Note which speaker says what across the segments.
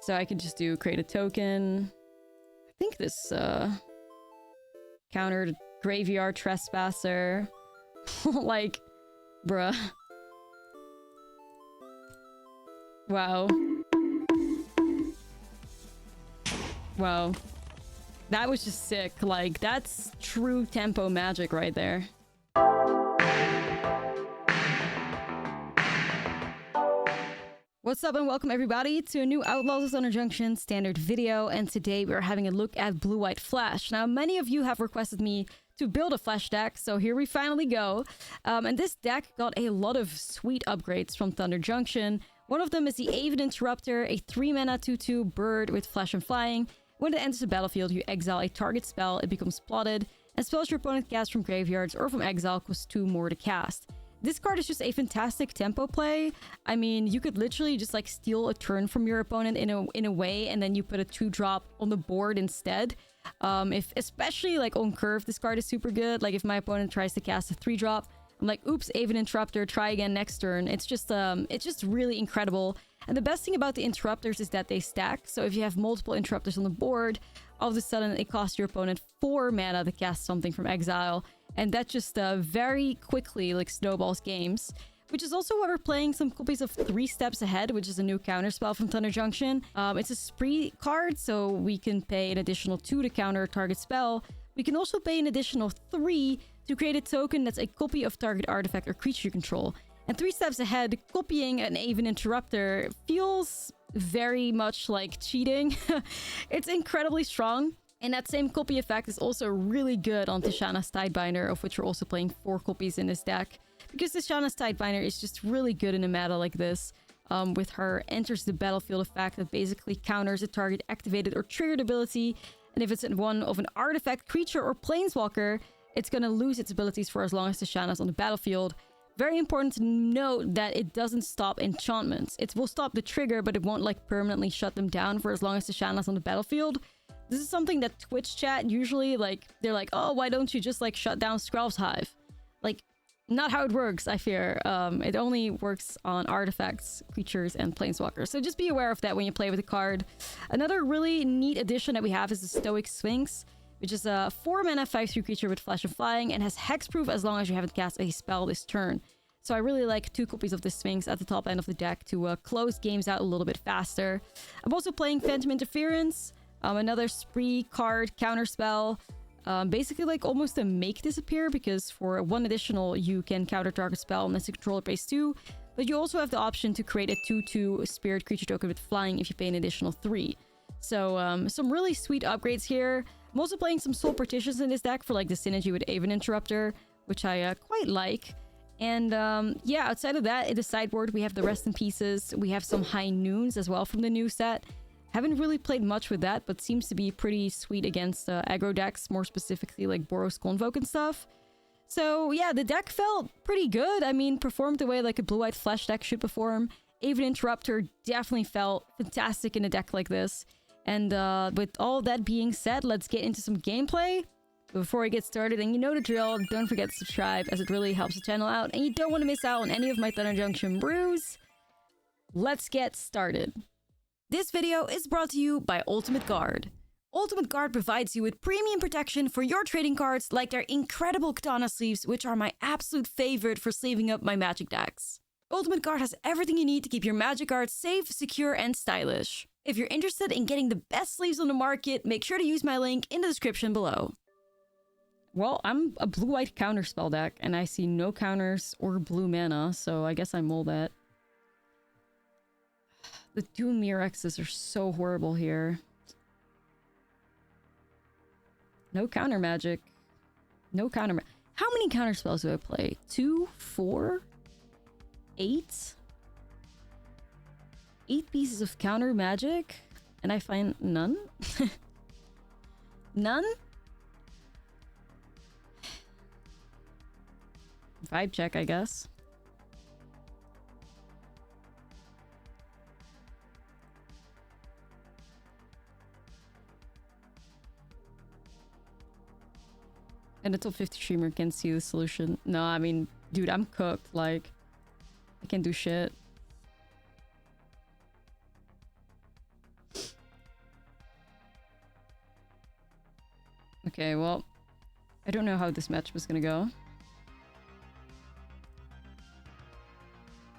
Speaker 1: So I could just do create a token. I think this countered Graveyard Trespasser. Like, bruh. Wow. Wow. That was just sick. Like, that's true tempo magic right there. What's up and welcome everybody to a new Outlaws of Thunder Junction standard video, and today we're having a look at Blue-White Flash. Now, many of you have requested me to build a Flash deck, so here we finally go. And this deck got a lot of sweet upgrades from Thunder Junction. One of them is the Avid Interrupter, a 3-mana 2/2 bird with Flash and Flying. When it enters the battlefield, you exile a target spell, it becomes plotted, and spells your opponent casts from graveyards or from exile cost 2 more to cast. This card is just a fantastic tempo play. I mean, you could literally just like steal a turn from your opponent in a way, and then you put a 2-drop on the board instead. If especially like on curve, this card is super good. Like if my opponent tries to cast a 3-drop, I'm like, oops, Avid Interrupter, try again next turn. It's just really incredible. And the best thing about the interrupters is that they stack. So if you have multiple interrupters on the board, all of a sudden it costs your opponent 4 mana to cast something from exile. And that just very quickly like snowballs games. Which is also why we're playing some copies of 3 Steps Ahead, which is a new counter spell from Thunder Junction. It's a spree card, so we can pay an additional 2 to counter a target spell. We can also pay an additional 3 to create a token that's a copy of target artifact or creature you control. And 3 Steps Ahead, copying an Avid Interrupter feels very much like cheating. It's incredibly strong. And that same copy effect is also really good on Tishana's Tidebinder, of which we're also playing 4 copies in this deck. Because Tishana's Tidebinder is just really good in a meta like this. With her enters the battlefield effect that basically counters a target activated or triggered ability. And if it's one of an artifact, creature, or planeswalker, it's going to lose its abilities for as long as Tishana's on the battlefield. Very important to note that it doesn't stop enchantments. It will stop the trigger, but it won't like permanently shut them down for as long as Tishana's on the battlefield. This is something that Twitch chat usually like, they're like, oh, why don't you just like shut down Skrelv's Hive? Like, not how it works, I fear. It only works on artifacts, creatures, and planeswalkers. So just be aware of that when you play with the card. Another really neat addition that we have is the Stoic Sphinx, which is a 4-mana 5/3 creature with Flash and Flying and has hexproof as long as you haven't cast a spell this turn. So I really like 2 copies of the Sphinx at the top end of the deck to close games out a little bit faster. I'm also playing Phantom Interference, another spree card counterspell. Basically like almost a make disappear, because for 1 additional you can counter target spell unless the controller pays 2. But you also have the option to create a 2/2 spirit creature token with flying if you pay an additional 3. So some really sweet upgrades here. I'm also playing some Soul Partitions in this deck for like the synergy with Avid Interrupter, which I quite like. And yeah, outside of that, in the sideboard we have the Rest in Pieces. We have some High Noons as well from the new set. Haven't really played much with that, but seems to be pretty sweet against aggro decks, more specifically like Boros Convoke and stuff. So yeah, the deck felt pretty good. I mean, performed the way like a Blue-White Flash deck should perform. Avid Interrupter definitely felt fantastic in a deck like this. And with all that being said, let's get into some gameplay. But before we get started, and you know the drill, don't forget to subscribe as it really helps the channel out. And you don't want to miss out on any of my Thunder Junction brews. Let's get started. This video is brought to you by Ultimate Guard. Ultimate Guard provides you with premium protection for your trading cards like their incredible Katana sleeves, which are my absolute favorite for sleeving up my Magic decks. Ultimate Guard has everything you need to keep your Magic cards safe, secure, and stylish. If you're interested in getting the best sleeves on the market, make sure to use my link in the description below. Well, I'm a blue-white counterspell deck, and I see no counters or blue mana, so I guess I mull that. The Doom Mirexes are so horrible here. No counter magic. No counter magic. How many counter spells do I play? 2, 4, 8? 8 pieces of counter magic? And I find none? None? Vibe check, I guess. And a top 50 streamer can see the solution. No, I mean, dude, I'm cooked. Like, I can't do shit. Okay, well, I don't know how this match was gonna go.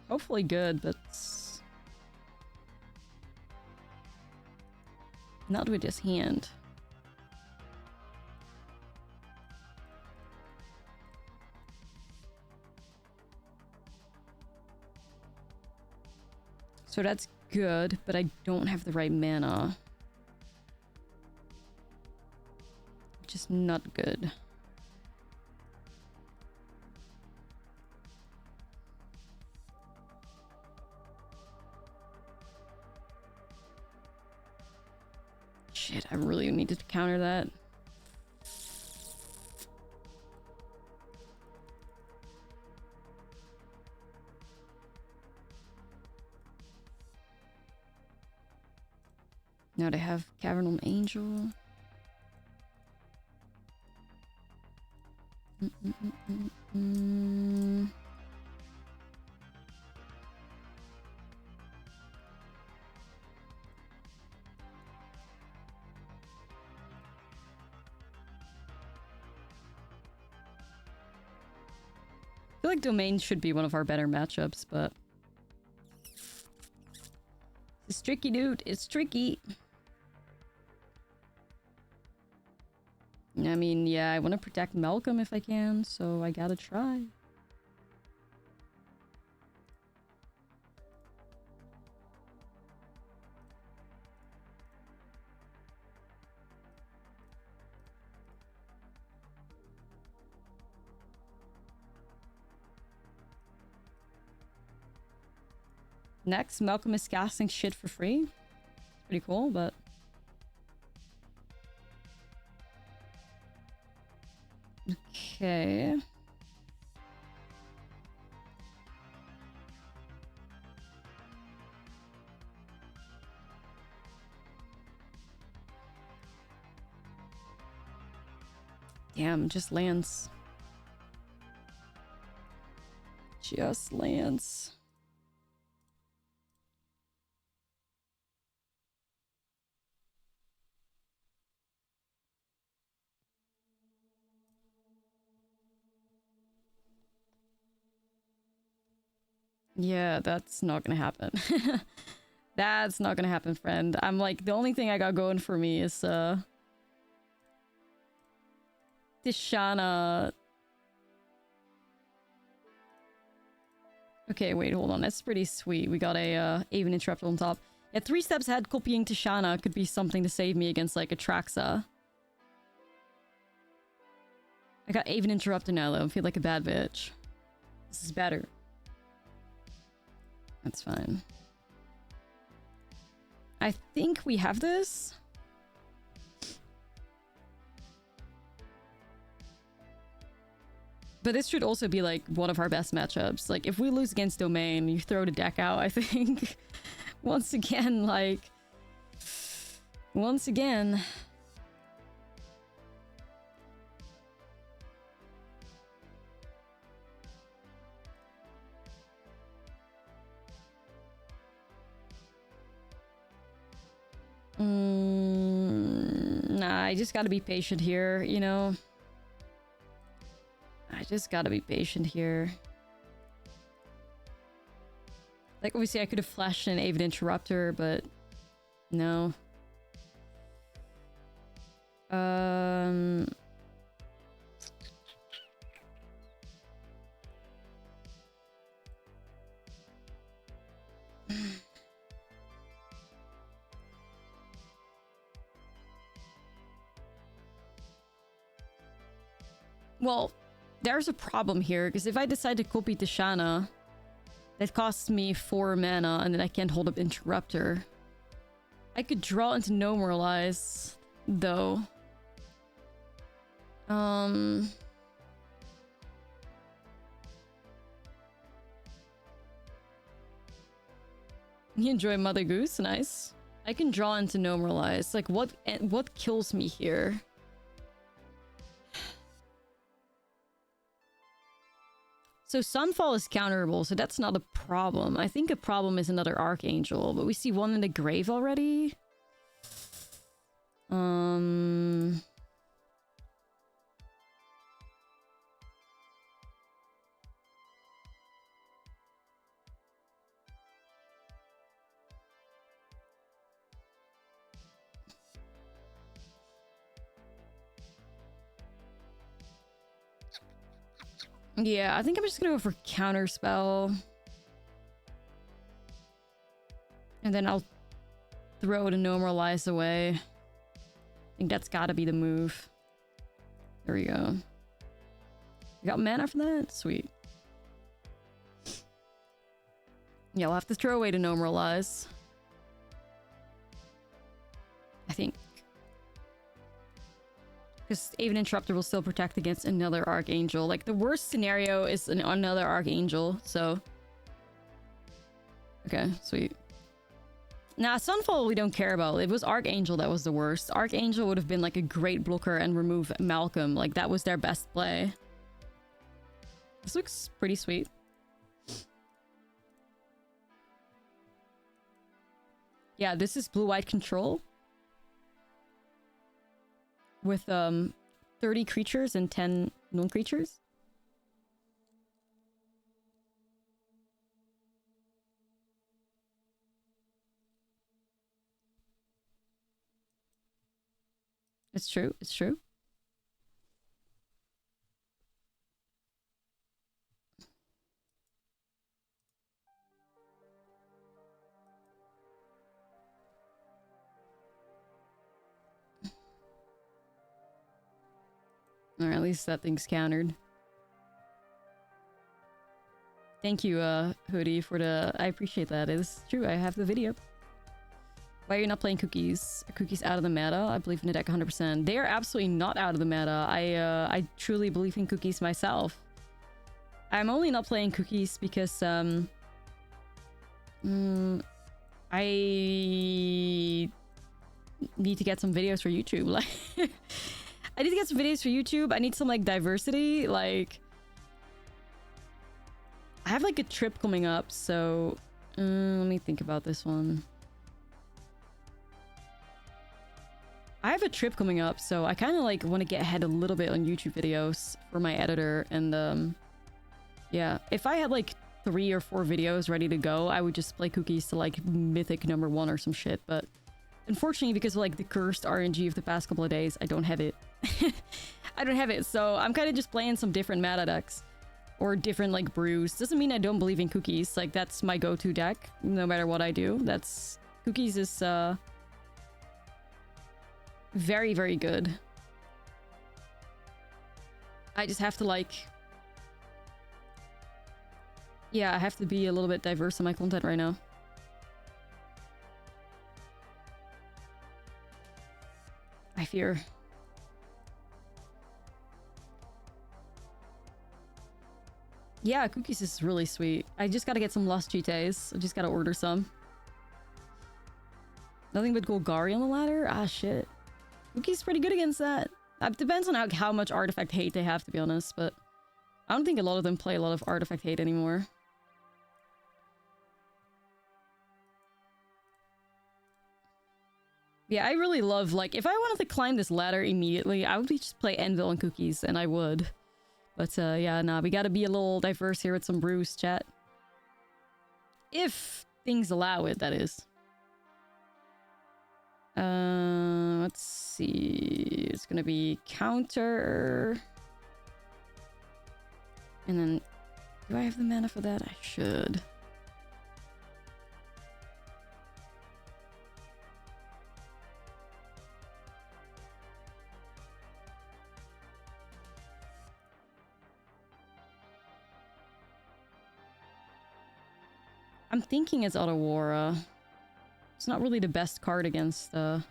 Speaker 1: Hopefully good, but not with this hand. So that's good, but I don't have the right mana. Which is not good. Shit, I really needed to counter that. Now they have Cavernal Angel. I feel like Domain should be one of our better matchups, but it's tricky, dude. It's tricky. I mean, yeah, I want to protect Malcolm if I can, so I gotta try. Next, Malcolm is casting shit for free. It's pretty cool, but... Okay. Damn, just lands. Just lands. Yeah, that's not gonna happen. That's not gonna happen, friend. I'm like, the only thing I got going for me is, Tishana. Okay, wait, hold on. That's pretty sweet. We got a, Aven Interrupter on top. Yeah, 3 steps ahead, copying Tishana could be something to save me against, like, Atraxa. I got Aven Interrupter now, though. I feel like a bad bitch. This is better. That's fine. I think we have this. But this should also be like one of our best matchups. Like if we lose against Domain, you throw the deck out, I think. Once again, like... Once again... Nah, I just gotta be patient here, you know? I just gotta be patient here. Like, obviously I could have flashed an Avid Interrupter, but... No. Well, there's a problem here, because if I decide to copy Tishana, that costs me 4 mana, and then I can't hold up Interrupter. I could draw into Normalize, though. You enjoy Mother Goose? Nice. I can draw into Normalize. Like, what kills me here? So Sunfall is counterable, so that's not a problem. I think a problem is another Archangel, but we see one in the grave already. Yeah, I think I'm just gonna go for Counterspell. And then I'll throw the Normalize away. I think that's gotta be the move. There we go. You got mana for that? Sweet. Yeah, I'll have to throw away the Normalize. I think. Because Aven Interrupter will still protect against another Archangel. Like, the worst scenario is another Archangel, so... Okay, sweet. Nah, Sunfall we don't care about. It was Archangel that was the worst. Archangel would have been like a great blocker and remove Malcolm. Like, that was their best play. This looks pretty sweet. Yeah, this is blue-white control. With 30 creatures and 10 non-creatures. It's true, it's true. Or at least that thing's countered. Thank you, Hoodie, for the... I appreciate that. It's true, I have the video. Why are you not playing Cookies? Are Cookies out of the meta? I believe in the deck 100%. They are absolutely not out of the meta. I truly believe in Cookies myself. I'm only not playing Cookies because, I need to get some videos for YouTube. Like, I need to get some videos for YouTube. I need some, like, diversity. Like, I have, like, a trip coming up, so... let me think about this one. I have a trip coming up, so I kind of, like, want to get ahead a little bit on YouTube videos for my editor, and, yeah. If I had, like, 3 or 4 videos ready to go, I would just play Cookies to, like, Mythic #1 or some shit, but... Unfortunately, because of, like, the cursed RNG of the past couple of days, I don't have it. I don't have it, so I'm kind of just playing some different meta decks. Or different, like, brews. Doesn't mean I don't believe in Cookies. Like, that's my go-to deck, no matter what I do. That's... Cookies is, very, very good. I just have to, like... Yeah, I have to be a little bit diverse in my content right now. I fear. Yeah, Cookies is really sweet. I just gotta get some Lost GTAs. I just gotta order some. Nothing but Golgari on the ladder? Ah, shit. Cookie's pretty good against that. It depends on how much artifact hate they have, to be honest, but... I don't think a lot of them play a lot of artifact hate anymore. Yeah, I really love, like, if I wanted to climb this ladder immediately, I would just play Anvil and Cookies, and I would. But, yeah, nah, we gotta be a little diverse here with some brews, chat. If things allow it, that is. Let's see... It's gonna be counter... And then... Do I have the mana for that? I should. I'm thinking it's Otawara. It's not really the best card against the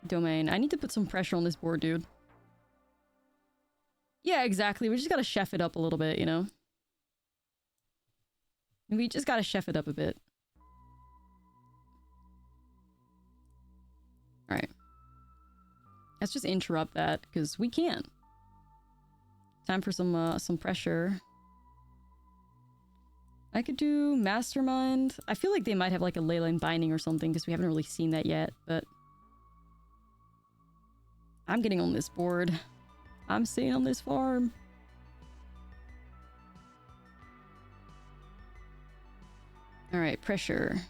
Speaker 1: domain. I need to put some pressure on this board, dude. Yeah, exactly. We just gotta chef it up a little bit, you know? We just gotta chef it up a bit. Alright. Let's just interrupt that, because we can. Time for some pressure. I could do Mastermind. I feel like they might have like a Leyline Binding or something because we haven't really seen that yet, but... I'm getting on this board. I'm staying on this farm. Alright, pressure.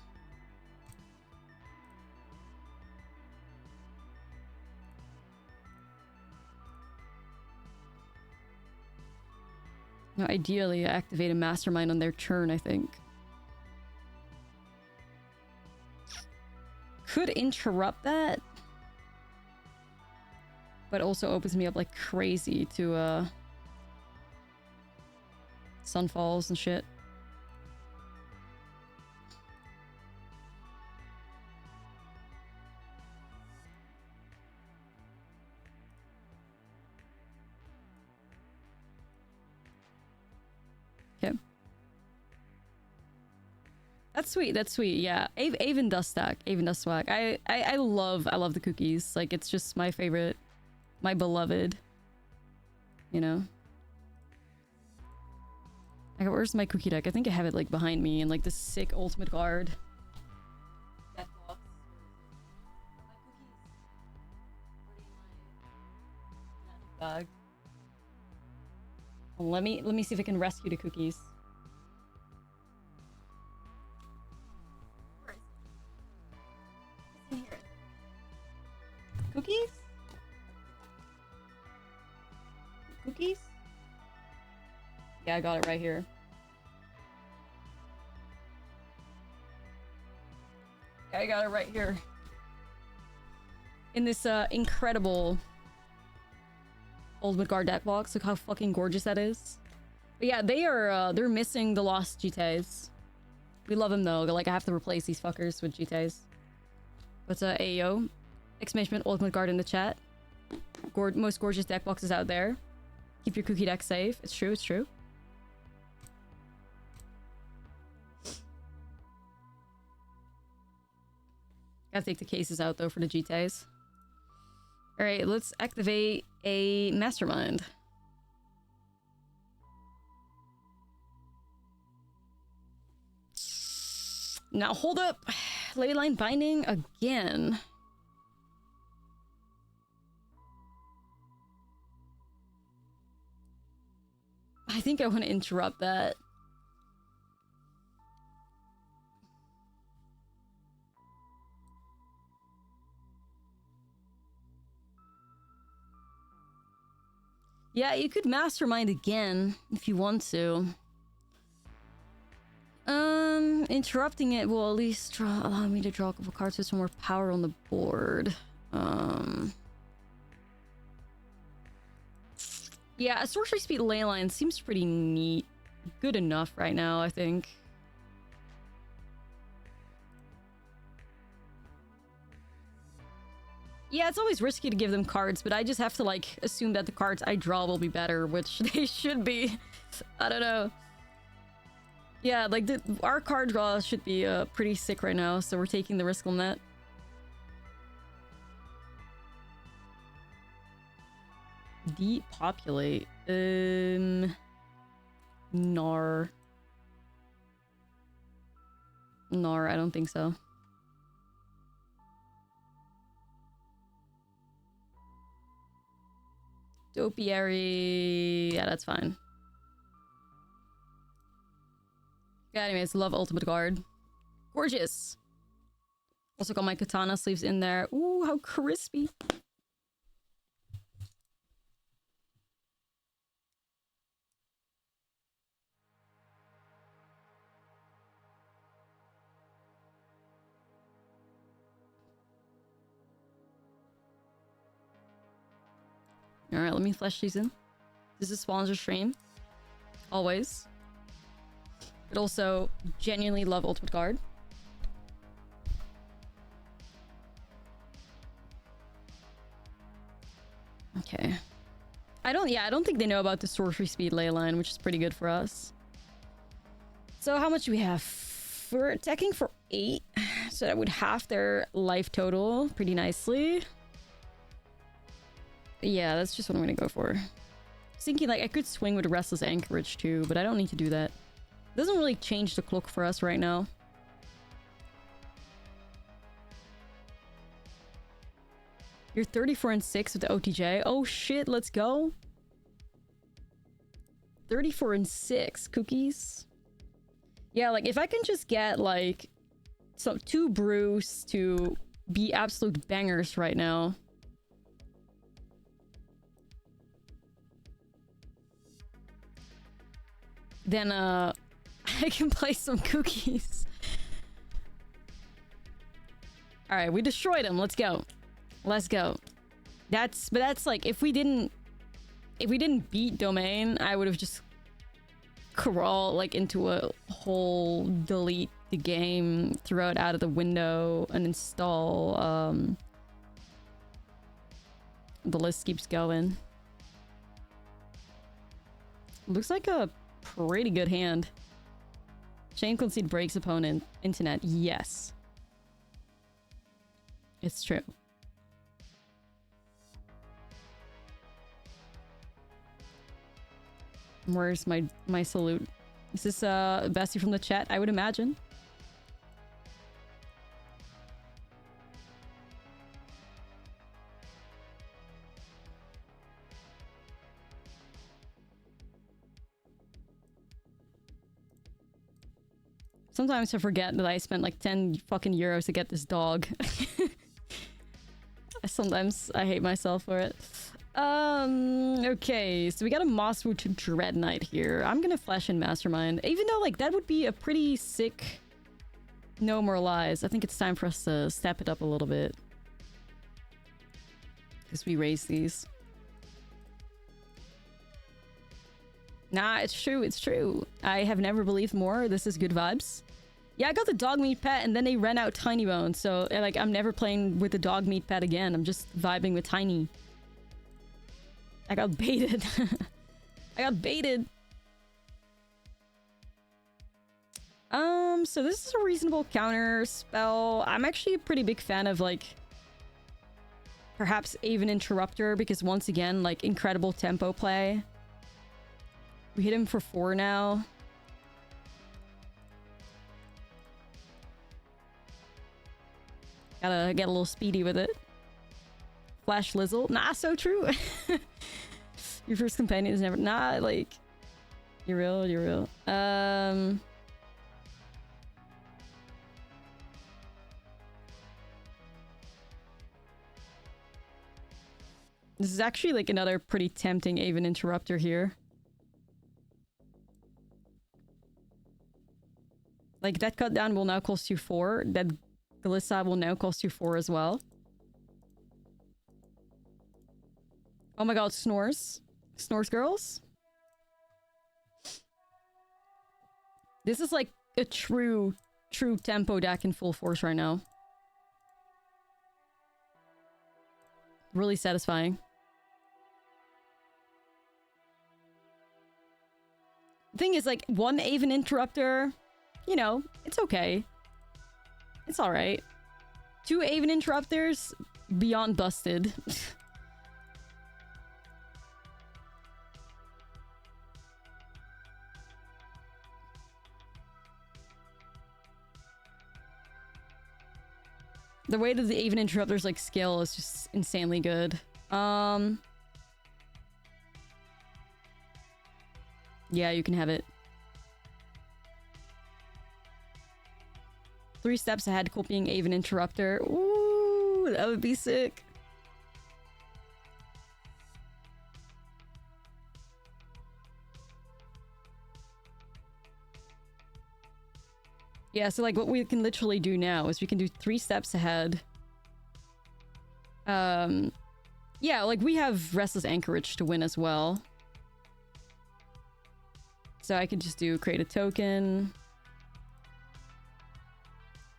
Speaker 1: No, ideally, activate a mastermind on their turn, I think. Could interrupt that. But also opens me up like crazy to, Sunfalls and shit. Okay. That's sweet, that's sweet, yeah. Avon does stack. Avon does swag. I love the cookies. Like, it's just my favorite. My beloved. You know? Okay, where's my cookie deck? I think I have it, like, behind me in, like, this sick ultimate guard. That box. My cookies. Bag. Let me see if I can rescue the cookies. Cookies? Cookies? Yeah, I got it right here. Yeah, I got it right here. In this incredible Ultimate Guard deck box. Look how fucking gorgeous that is. But yeah, they're missing the lost GTs. We love them though. Like, I have to replace these fuckers with GTs. But AO. Exclamation Ultimate Guard in the chat. Most gorgeous deck boxes out there. Keep your cookie deck safe. It's true, it's true. Gotta take the cases out though for the GTs. Alright, let's activate a Mastermind. Now hold up. Leyline Binding again. I think I want to interrupt that. Yeah, you could Mastermind again if you want to. Interrupting it will at least allow me to draw a couple cards with some more power on the board. Yeah, a Sorcery Speed Leyline seems pretty neat. Good enough right now, I think. Yeah, it's always risky to give them cards, but I just have to, like, assume that the cards I draw will be better, which they should be. I don't know. Yeah, like, our card draw should be pretty sick right now, so we're taking the risk on that. Depopulate. Nar. Nar, I don't think so. Topiary. Yeah, that's fine. Yeah, anyways, love Ultimate Guard. Gorgeous. Also got my katana sleeves in there. Ooh, how crispy. Alright, let me flesh these in. This is a sponsor stream. Always. But also, genuinely love Ultimate Guard. Okay. I don't think they know about the Sorcery Speed Leyline, which is pretty good for us. So how much do we have? We're attacking for 8. So that would half their life total pretty nicely. Yeah, that's just what I'm gonna go for. I was thinking, like, I could swing with Restless Anchorage too, but I don't need to do that. It doesn't really change the clock for us right now. You're 34 and 6 with the OTJ. Oh shit, let's go. 34 and 6 cookies. Yeah, like, if I can just get, like, 2 brews to be absolute bangers right now. then I can play some cookies. All right, we destroyed him. Let's go. Let's go. But that's like, if we didn't beat Domain, I would have just crawled like into a whole delete the game, throw it out of the window, and install. The list keeps going. Looks like a pretty good hand. Chain concede breaks opponent internet. Yes. It's true. Where's my salute? Is this Bessie from the chat? I would imagine. Sometimes I forget that I spent like 10 fucking euros to get this dog. Sometimes I hate myself for it. Okay, so we got a Mosswood Dread Knight here. I'm gonna flash in Mastermind, even though like that would be a pretty sick No More Lies. I think it's time for us to step it up a little bit, because we raise these. Nah, it's true, it's true. I have never believed more. This is good vibes. Yeah, I got the dog meat pet and then they ran out Tiny Bone, so like I'm never playing with the dog meat pet again. I'm just vibing with Tiny. I got baited. I got baited. So this is a reasonable counter spell. I'm actually a pretty big fan of like perhaps Aven Interrupter, because once again, like incredible tempo play. We hit him for 4 now. Gotta get a little speedy with it. Ashlizzlle. Nah, so true. Your first companion is never... Nah, like... You're real, you're real. This is actually like another pretty tempting Aven Interrupter here. Like, that cut down will now cost you 4. That Glissa will now cost you 4 as well. Oh my god, Snores. Snores girls. This is like a true tempo deck in full force right now. Really satisfying. Thing is, like, 1 Aven Interrupter... You know, it's okay. It's alright. 2 Aven Interrupters, beyond busted. The way that the Aven Interrupters like scale is just insanely good. Yeah, you can have it. 3 steps ahead, copying Aven Interrupter. Ooh, that would be sick. Yeah, so like what we can literally do now is we can do 3 steps ahead. Yeah, like we have Restless Anchorage to win as well. So I could just do create a token.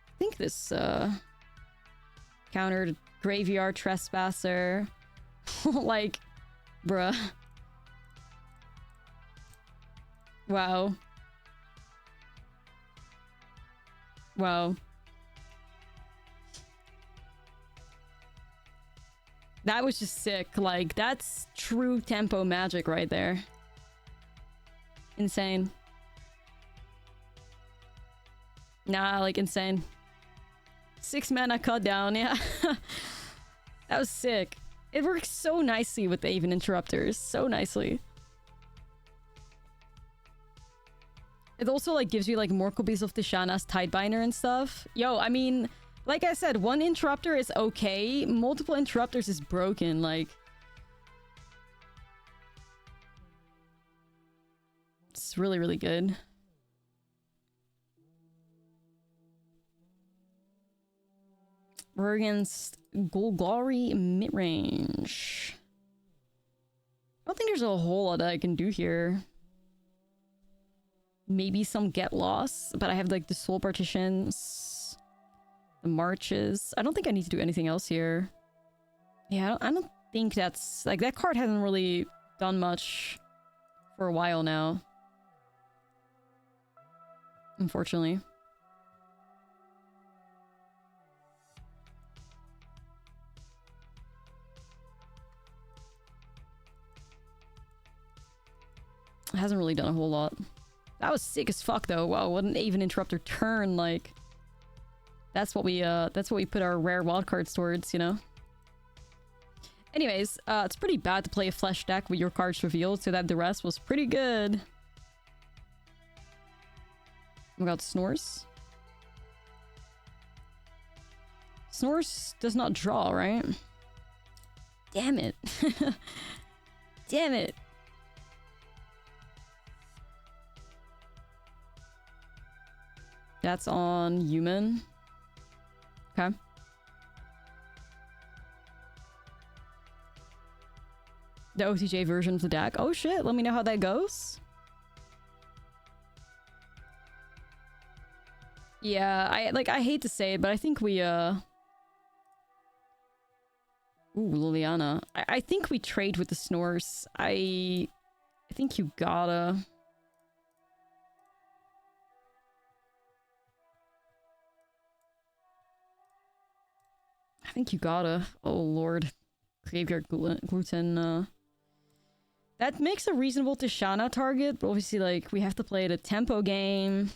Speaker 1: I think this countered Graveyard Trespasser. Like, bruh. Wow. Wow. That was just sick. Like, that's true tempo magic right there. Insane. Nah, like insane. 6 mana cut down, yeah. That was sick. It works so nicely with the Aven Interrupters. So nicely. It also like gives you like more copies of Tishana's Tidebinder and stuff. Yo, I mean, like I said, 1 Interrupter is okay. Multiple Interrupters is broken, like... is really, really good. We're against Golgari Midrange. I don't think there's a whole lot that I can do here. Maybe some get lost, but I have like the soul partitions, the marches. I don't think I need to do anything else here. Yeah, I don't think that's like that card hasn't really done much for a while now. Unfortunately. It hasn't really done a whole lot. That was sick as fuck though. Wow, wouldn't even interrupt her turn, like that's what we put our rare wildcards towards, you know? Anyways, it's pretty bad to play a flesh deck with your cards revealed, so that the rest was pretty good. We got Snores. Snores does not draw, right? Damn it. Damn it. That's on human. Okay. The OTJ version of the deck. Oh shit, let me know how that goes. Yeah, I hate to say it, but I think we Ooh, Liliana. I think we trade with the Snores. I think you gotta. I think you gotta. Oh lord. Graveyard gluten. That makes a reasonable Tishana target, but obviously like we have to play the tempo game.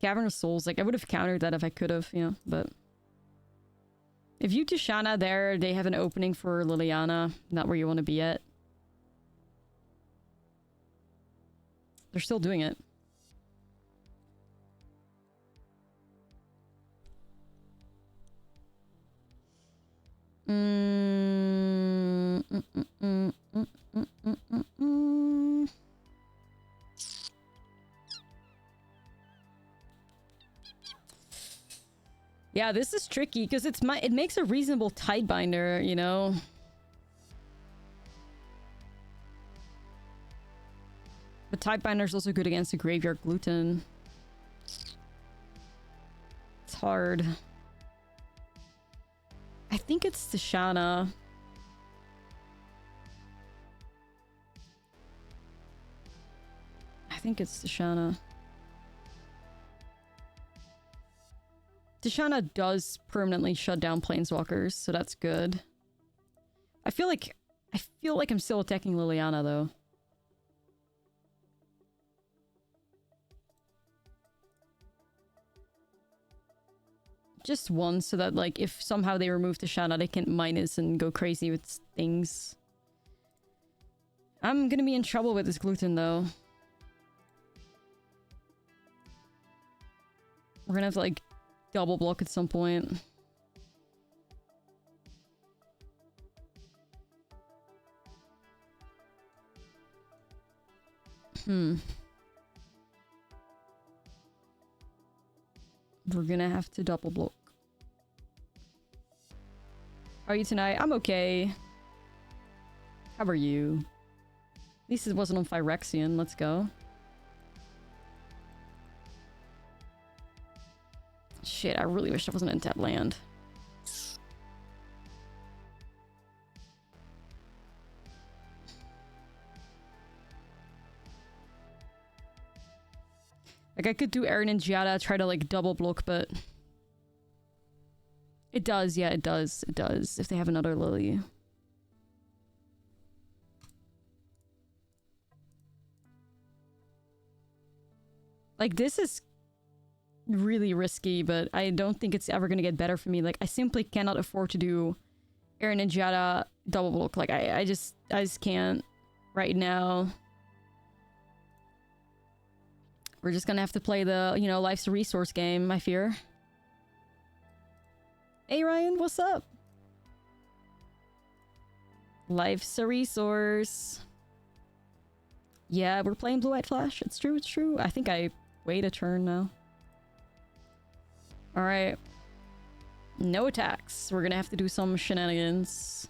Speaker 1: Cavern of Souls, like I would have countered that if I could have, you know, but if you Tishana there, they have an opening for Liliana, not where you want to be at. They're still doing it. Yeah, this is tricky because it makes a reasonable Tidebinder, you know. But Tidebinder is also good against the Graveyard Gluten. It's hard. I think it's Tishana. I think it's Tishana. Tishana does permanently shut down Planeswalkers, so that's good. I feel like I'm still attacking Liliana though. Just one, so that like if somehow they remove Tishana, they can minus and go crazy with things. I'm gonna be in trouble with this gluten though. We're gonna have to like double block at some point. We're gonna have to double block. How are you tonight? I'm okay. How are you? At least it wasn't on Phyrexian. Let's go. Shit, I really wish I wasn't in tap land. Like, I could do Aaron and Giada, try to, like, double block, but... It does, yeah, it does. It does, if they have another Lily. Like, this is really risky, but I don't think it's ever gonna get better for me. Like, I simply cannot afford to do Aaron and Giada double block. Like, I just can't right now. We're just gonna have to play the, you know, life's a resource game, I fear. Hey Ryan, what's up? Life's a resource. Yeah, we're playing Blue White Flash. It's true, it's true. I think I wait a turn now. Alright. No attacks. We're gonna have to do some shenanigans.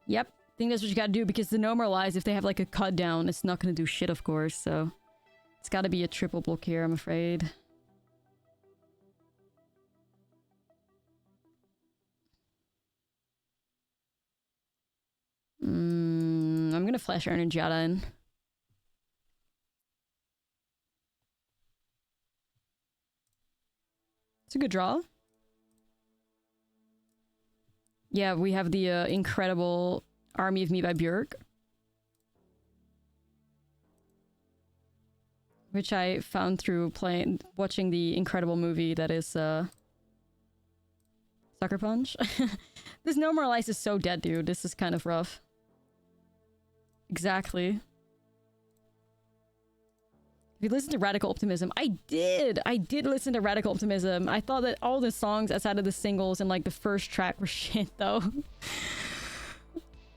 Speaker 1: Yep, I think that's what you gotta do, because the no more lies, if they have like a cut down, it's not gonna do shit, of course, so it's gotta be a triple block here, I'm afraid. I'm gonna flash Iron and Jada in. It's a good draw. Yeah, we have the incredible Army of Me by Björk. Which I found through watching the incredible movie that is Sucker Punch. This No More Lies is so dead, dude. This is kind of rough. Exactly. If you listen to Radical Optimism, I did listen to Radical Optimism. I thought that all the songs outside of the singles and like the first track were shit though.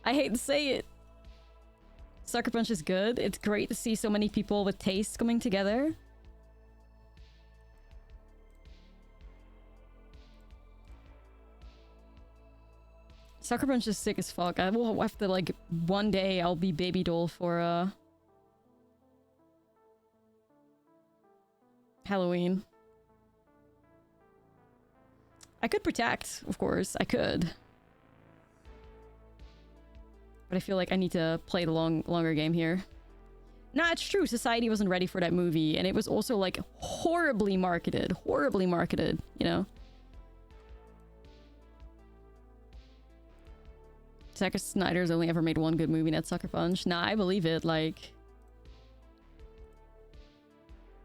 Speaker 1: I hate to say it. Sucker Punch is good. It's great to see so many people with taste coming together. Sucker Punch is sick as fuck. I will have to like one day I'll be baby doll for Halloween. I could protect, of course. I could. But I feel like I need to play the longer game here. Nah, it's true. Society wasn't ready for that movie. And it was also, like, horribly marketed. Horribly marketed, you know? Zack Snyder's only ever made one good movie, and that's Sucker Punch. Nah, I believe it. Like...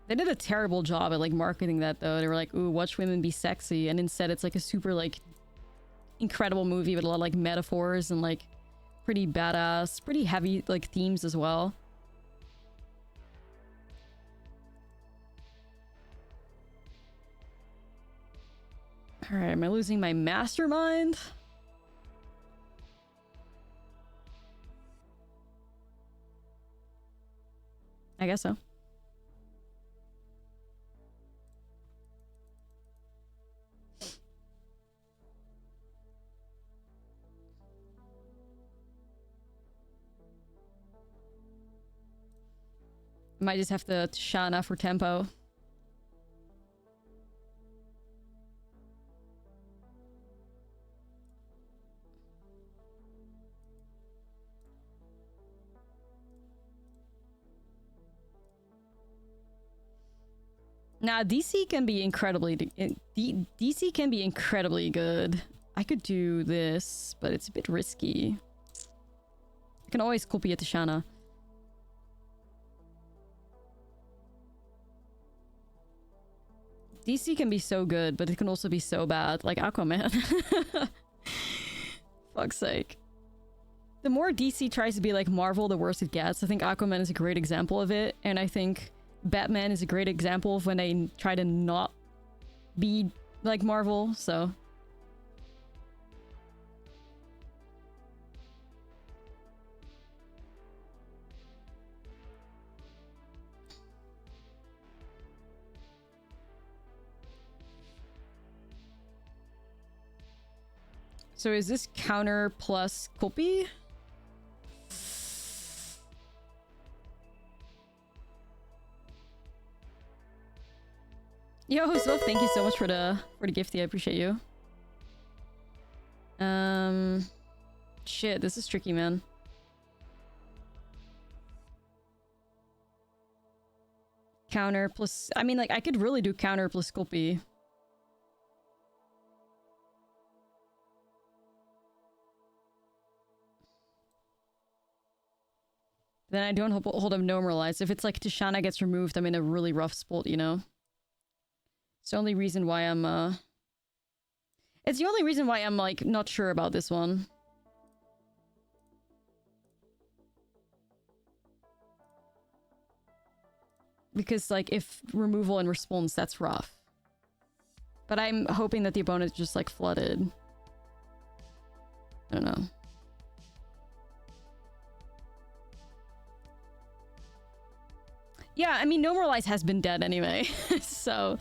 Speaker 1: They did a terrible job at, like, marketing that, though. They were like, ooh, watch women be sexy. And instead, it's, like, a super, like, incredible movie with a lot of, like, metaphors and, like, pretty badass, pretty heavy, like, themes as well. Alright, am I losing my mastermind? I guess so. Might just have to Shana for tempo. Nah, DC can be incredibly... DC can be incredibly good. I could do this, but it's a bit risky. I can always copy it to Shana. DC can be so good, but it can also be so bad. Like Aquaman. Fuck's sake. The more DC tries to be like Marvel, the worse it gets. I think Aquaman is a great example of it. And I think Batman is a great example of when they try to not be like Marvel, so... So is this counter plus copy? Yo, Hoswolf, thank you so much for the gifty. I appreciate you. Shit, this is tricky, man. Counter plus... I mean, like, I could really do counter plus copy. Then I don't hold up Normalize. If it's like Tishana gets removed, I'm in a really rough spot, you know? It's the only reason why I'm, It's the only reason why I'm, like, not sure about this one. Because, like, if removal and response, that's rough. But I'm hoping that the opponent just, like, flooded. I don't know. Yeah, I mean, Normalize has been dead anyway. So,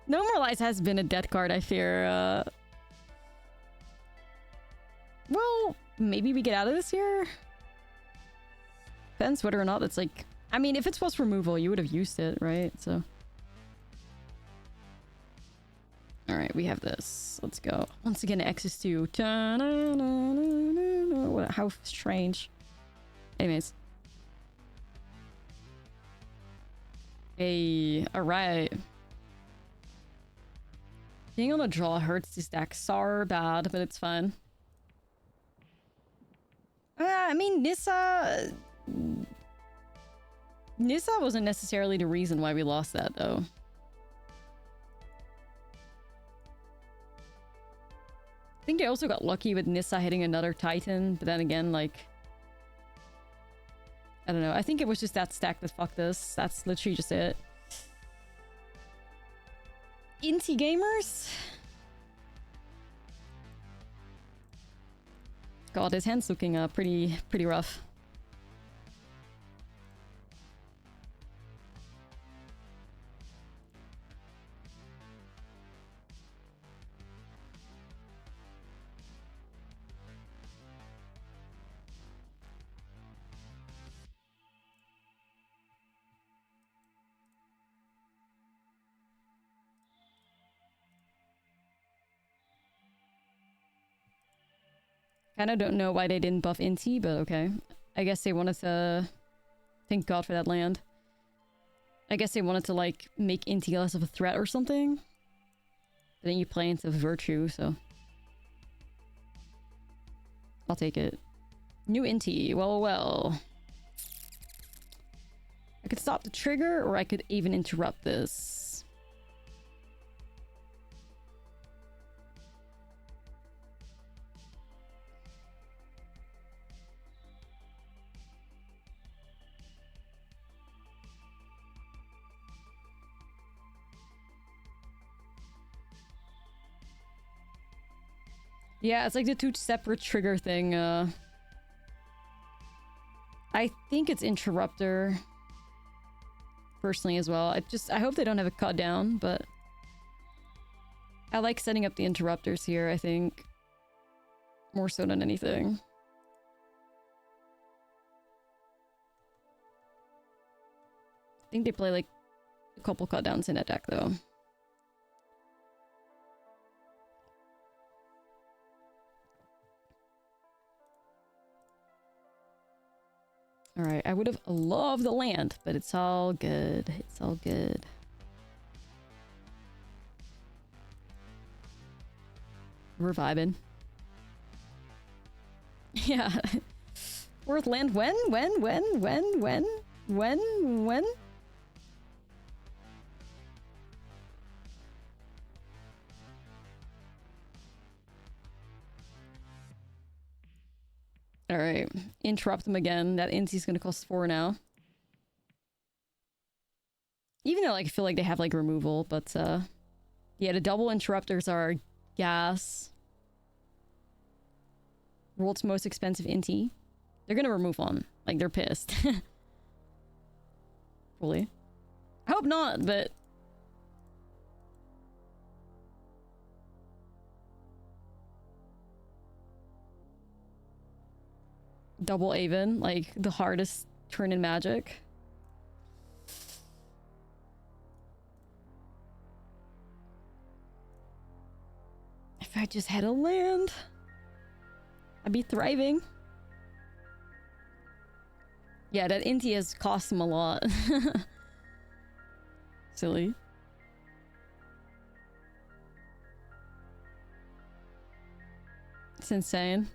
Speaker 1: Normalize has been a dead card, I fear. Well, maybe we get out of this here? Depends whether or not it's like... I mean, if it's post removal, you would have used it, right? So... Alright, we have this. Let's go. Once again, access to... How strange. Anyways. Hey, alright. Being on a draw hurts this deck so bad, but it's fine. I mean, Nissa wasn't necessarily the reason why we lost that, though. I think they also got lucky with Nissa hitting another Titan, but then again, like... I don't know. I think it was just that stack that fucked us. That's literally just it. Inti gamers? God, his hand's looking pretty rough. Kinda don't know why they didn't buff Inti, but okay. I guess they wanted to... Thank God for that land. I guess they wanted to, like, make Inti less of a threat or something. But then you play into Virtue, so... I'll take it. New Inti. Well. I could stop the trigger, or I could even interrupt this. Yeah, it's like the two separate trigger thing. I think it's Interrupter. Personally as well. I hope they don't have a cut down, but... I like setting up the interrupters here, I think. More so than anything. I think they play like a couple cut downs in that deck though. Alright, I would have loved the land, but it's all good. It's all good. We're vibing. Yeah. Worth land when? When? Alright. Interrupt them again. That Inti's gonna cost 4 now. Even though like, I feel like they have like removal, but yeah, the double interrupters are gas. World's most expensive Inti. They're gonna remove one. Like, they're pissed. Probably. I hope not, but... Double Aven, like the hardest turn in Magic. If I just had a land, I'd be thriving. Yeah, that Inti has cost them a lot. Silly. It's insane.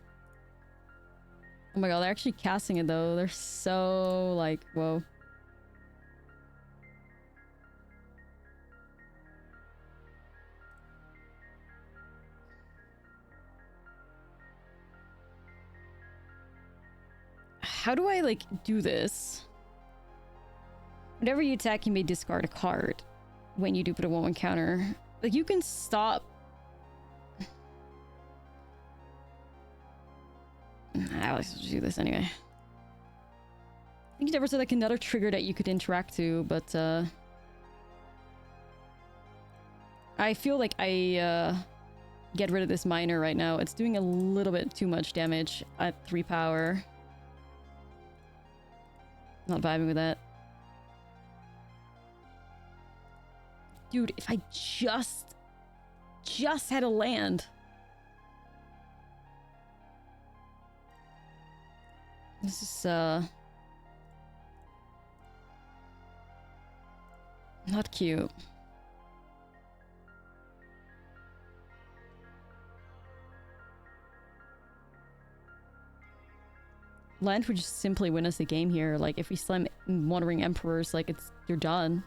Speaker 1: Oh my god, they're actually casting it though. They're so like, whoa. How do I like do this? Whenever you attack, you may discard a card. When you do put a 1/1 counter, like you can stop. I like to do this anyway. I think you never said like another trigger that you could interact to, but I feel like I get rid of this miner right now. It's doing a little bit too much damage at 3 power. Not vibing with that. Dude, if I just had a land. This is not cute. Land would just simply win us the game here. Like if we slam Wandering Emperors, like you're done.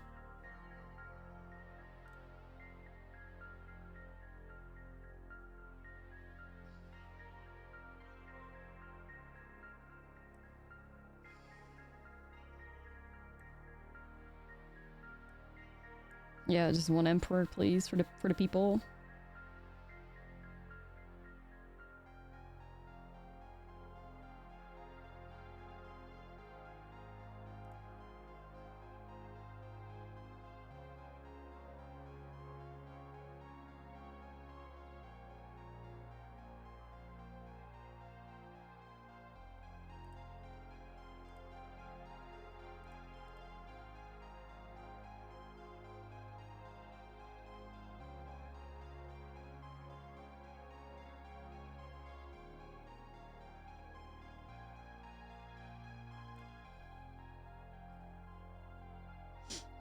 Speaker 1: Yeah, just one Emperor, please, for the people.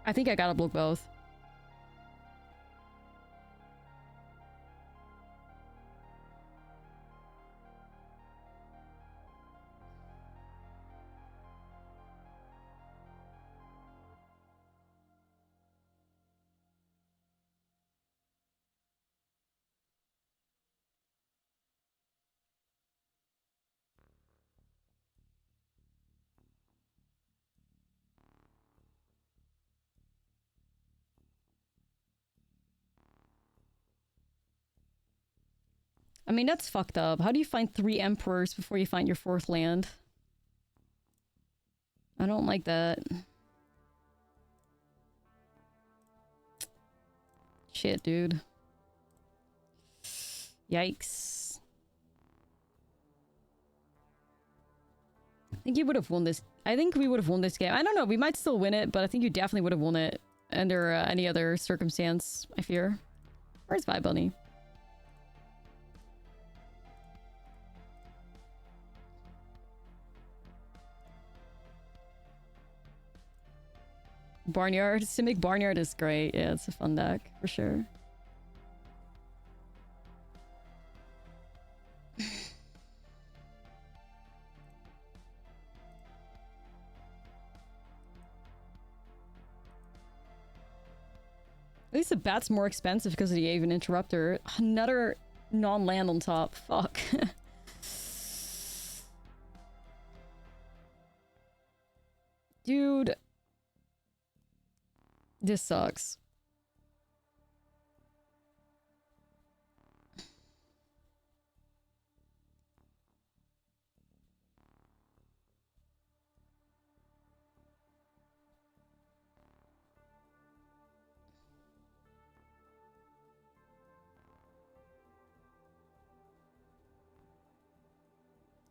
Speaker 1: I think I gotta block both. I mean, that's fucked up. How do you find 3 Emperors before you find your 4th land? I don't like that. Shit, dude. Yikes. I think you would have won this. I think we would have won this game. I don't know. We might still win it, but I think you definitely would have won it under any other circumstance, I fear. Where's Vi Bunny? Barnyard. Simic Barnyard is great. Yeah, it's a fun deck, for sure. At least the bat's more expensive because of the Aven Interrupter. Another non-land on top. Fuck. Dude. This sucks.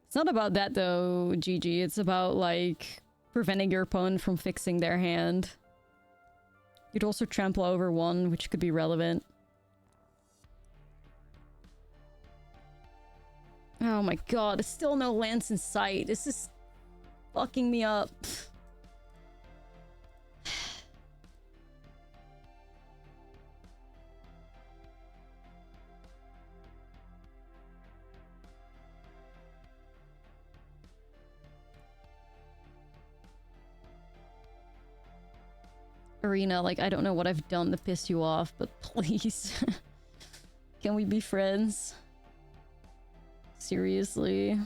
Speaker 1: It's not about that though, GG. It's about like preventing your opponent from fixing their hand. You'd also trample over 1, which could be relevant. Oh my god, there's still no lands in sight. This is fucking me up. Arena, like, I don't know what I've done to piss you off, but please. Can we be friends? Seriously?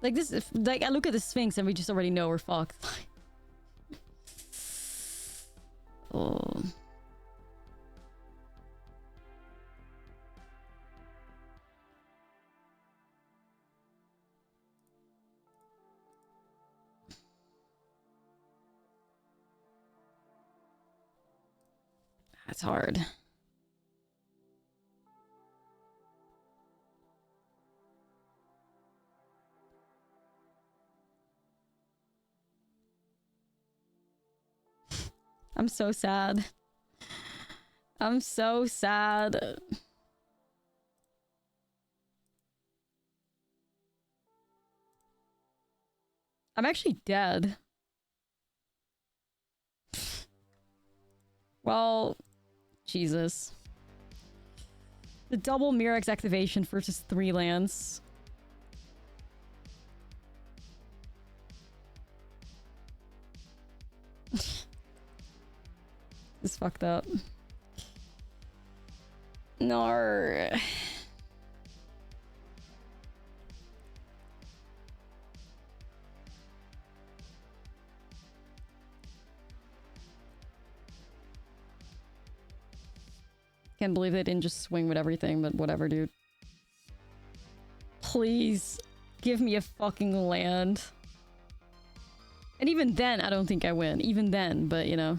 Speaker 1: Like this, like I look at the Sphinx and we just already know we're fucked. Oh. That's hard. I'm so sad. I'm so sad. I'm actually dead. Well, Jesus. The double Mirrex activation versus 3 lands. It's fucked up. No. Can't believe they didn't just swing with everything, but whatever, dude. Please give me a fucking land. And even then, I don't think I win. Even then, but you know.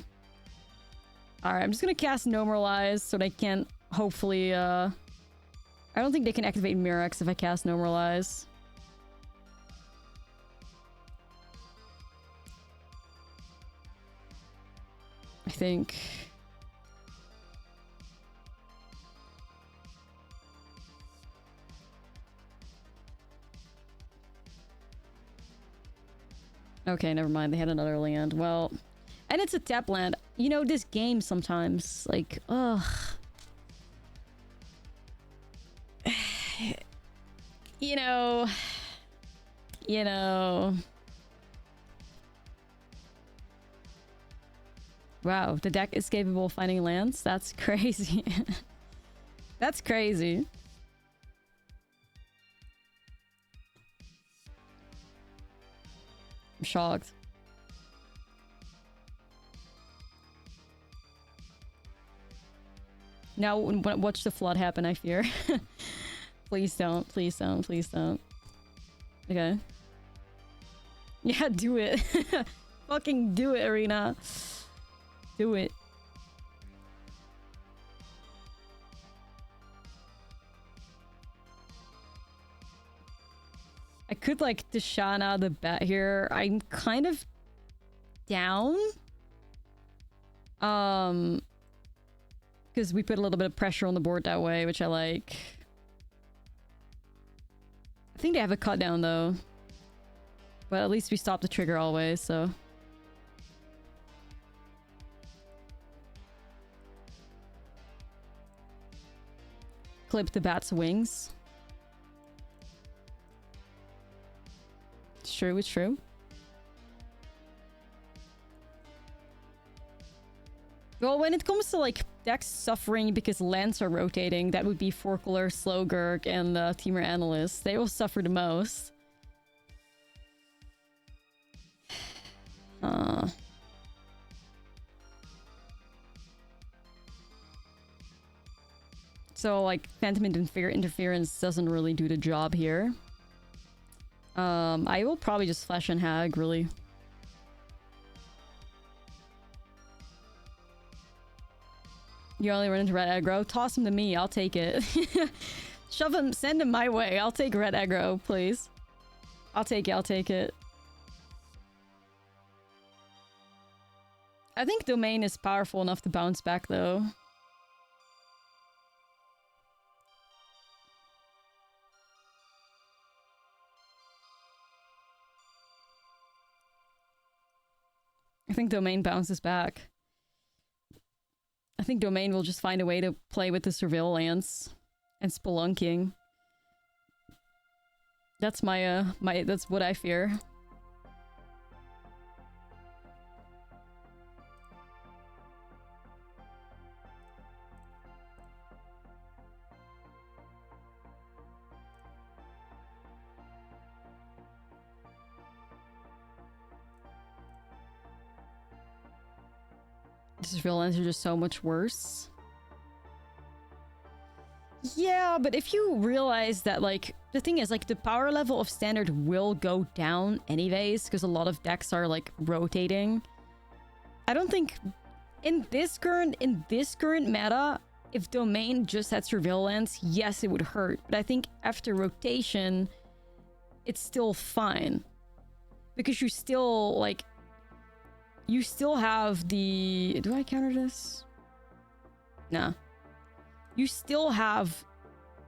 Speaker 1: Alright, I'm just gonna cast Nomoralize so they can't hopefully, I don't think they can activate Mirrex if I cast Nomoralize. I think. Okay, never mind. They had another land. Well, and it's a tap land. You know, this game sometimes, like, ugh. You know. Wow, the deck is capable of finding lands? That's crazy. That's crazy. I'm shocked. Now, watch the flood happen, I fear. Please don't, please don't, please don't. Okay. Yeah, do it. Fucking do it, Arena. Do it. I could, like, Tishana the bet here. I'm kind of down. Because we put a little bit of pressure on the board that way, which I like. I think they have a cut down, though. But at least we stopped the trigger always, so... Clip the bat's wings. It's true, it's true. Well, when it comes to, like, decks suffering because lands are rotating, that would be Forkler, Slowgurk, and Teamer Analyst. They will suffer the most. So, like, Phantom Interference doesn't really do the job here. I will probably just Flash and Hag, really. You only run into red aggro? Toss him to me, I'll take it. Shove him, send him my way. I'll take red aggro, please. I'll take it, I'll take it. I think Domain is powerful enough to bounce back, though. I think Domain bounces back. I think Domain will just find a way to play with the Surveillance and Spelunking. That's that's what I fear. Surveillance are just so much worse. Yeah, but if you realize that, like, the thing is, like, the power level of Standard will go down anyways, because a lot of decks are, like, rotating. I don't think in this current meta, if Domain just had Surveillance, yes, it would hurt. But I think after rotation, it's still fine. Because you still, like, you still have the... Do I counter this? Nah. You still have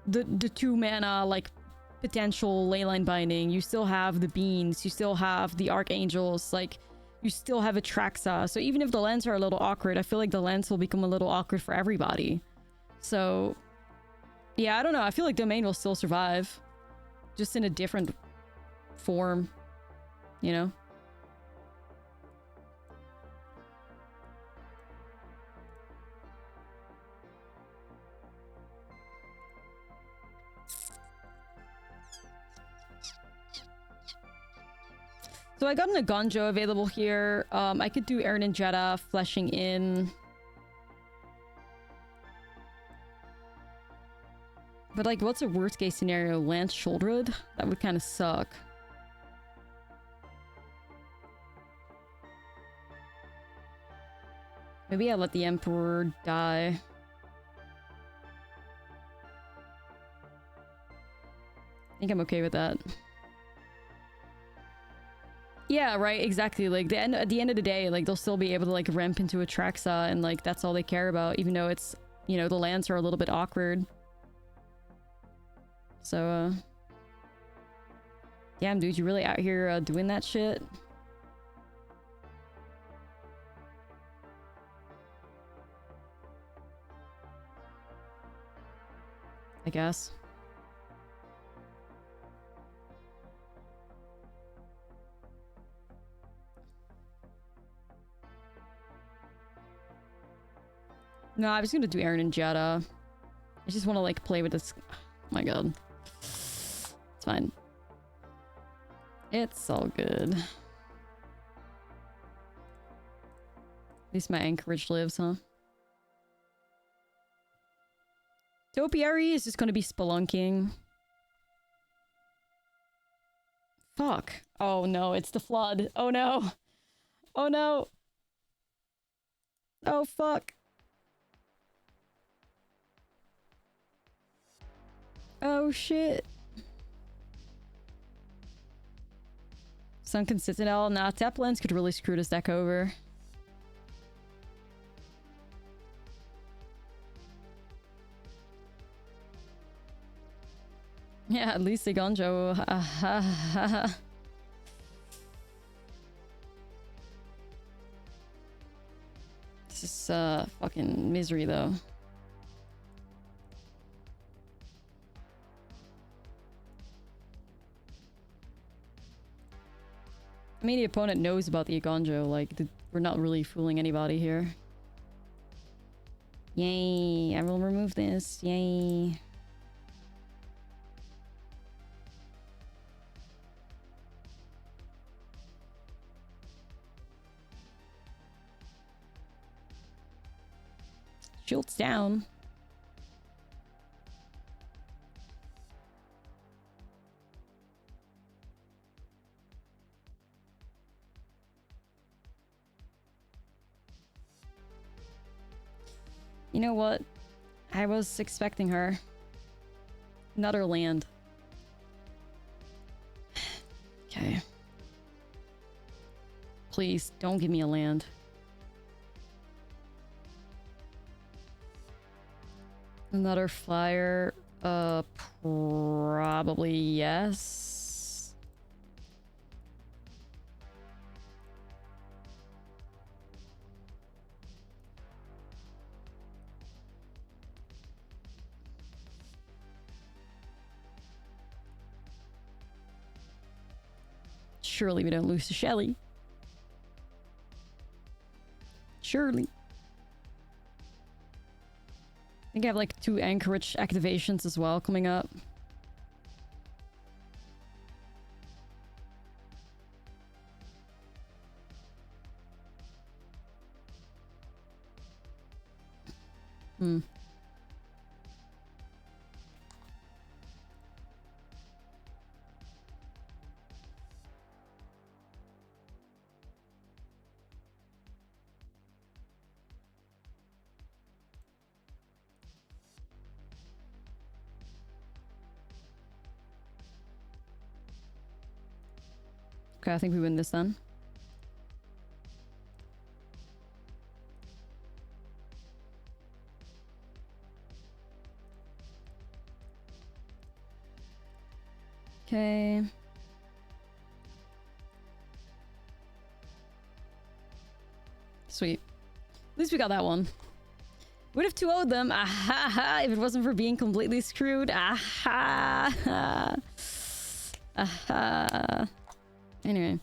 Speaker 1: the 2 mana, like, potential Leyline Binding. You still have the Beans. You still have the Archangels. Like, you still have Atraxa. So even if the lands are a little awkward, I feel like the lands will become a little awkward for everybody. So, yeah, I don't know. I feel like Domain will still survive. Just in a different form, you know? So I got an Agonjo available here. I could do Aaron and Jeddah, fleshing in. But, like, what's a worst case scenario? Lance Shouldered? That would kind of suck. Maybe I let the Emperor die. I think I'm okay with that. Yeah, right, exactly. Like, at the end of the day, like, they'll still be able to, like, ramp into Atraxa, and, like, that's all they care about, even though it's, you know, the lands are a little bit awkward. So, damn, dude, you really out here doing that shit? I guess. No, I was gonna do Aaron and Jeddah. I just want to, like, play with this. Oh my god. It's fine. It's all good. At least my Anchorage lives, huh? Topiary is just gonna be Spelunking. Fuck. Oh no, it's the Flood. Oh no. Oh no. Oh fuck. Oh shit. Sunken Citadel. Nah, tap lands could really screw this deck over. Yeah, at least Agonjo. This is fucking misery though. I mean, the opponent knows about the Agonjo, like, we're not really fooling anybody here. Yay, I will remove this, yay. Shield's down. You know what? I was expecting her. Another land. Okay. Please, don't give me a land. Another flyer. Probably yes. Surely we don't lose to Shelly. Surely. I think I have like 2 Anchorage activations as well coming up. Hmm. Okay, I think we win this then. Okay. Sweet. At least we got that one. Would have 2-0'd them. Aha! If it wasn't for being completely screwed. Aha! Aha! Anyway.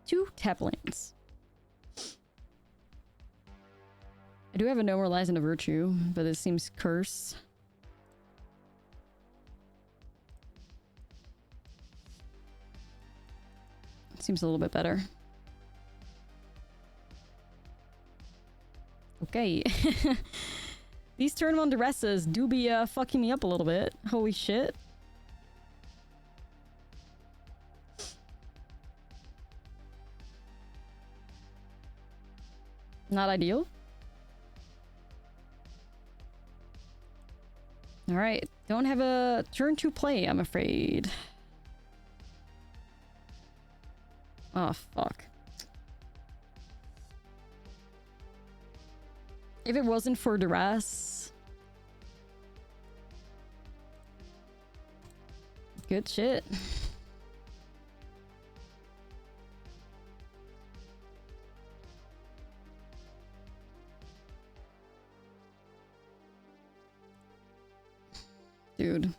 Speaker 1: 2 tap lanes. I do have a No More Lies and a Virtue, but it seems cursed. Seems a little bit better. Okay. These turn 1 duresses do be fucking me up a little bit. Holy shit. Not ideal. Alright. Don't have a turn 2 play, I'm afraid. Oh, fuck. If it wasn't for duress... Good shit. Dude.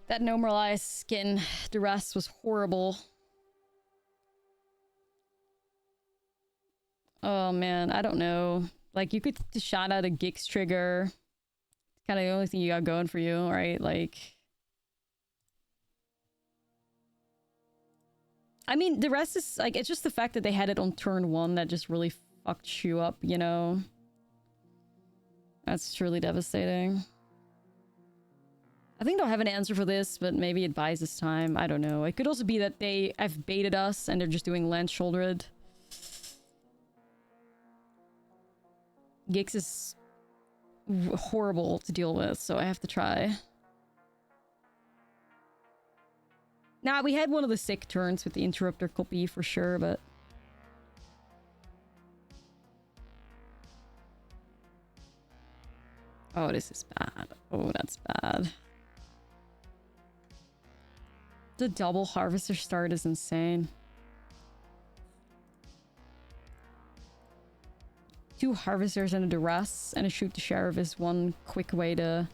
Speaker 1: That No More Lies skin duress was horrible. Oh man, I don't know. Like, you could just shout out a Gix trigger. It's kind of the only thing you got going for you, right? Like... I mean, the rest is, like, it's just the fact that they had it on turn 1 that just really fucked you up, you know? That's truly devastating. I think they'll have an answer for this, but maybe it buys us time. I don't know. It could also be that they have baited us and they're just doing land shouldered. Gix is horrible to deal with, so I have to try. Nah, we had one of the sick turns with the interrupter copy for sure, but... Oh, this is bad. Oh, that's bad. The double harvester start is insane. 2 harvesters and a duress and a shoot the sheriff is one quick way to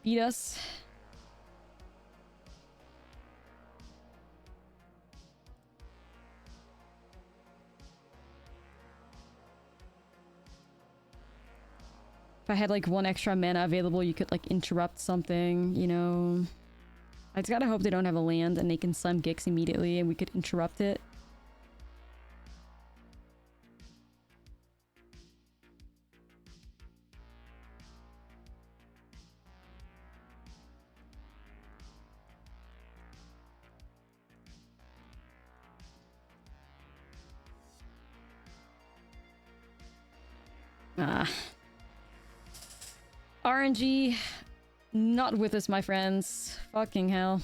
Speaker 1: beat us. If I had like 1 extra mana available, you could like interrupt something, you know. I just gotta hope they don't have a land and they can slam Gix immediately and we could interrupt it. Ah. RNG, not with us, my friends. Fucking hell.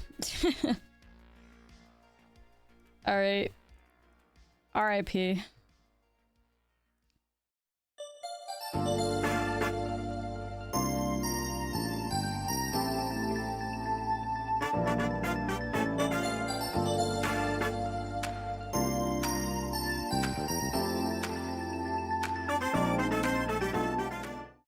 Speaker 1: Alright. RIP.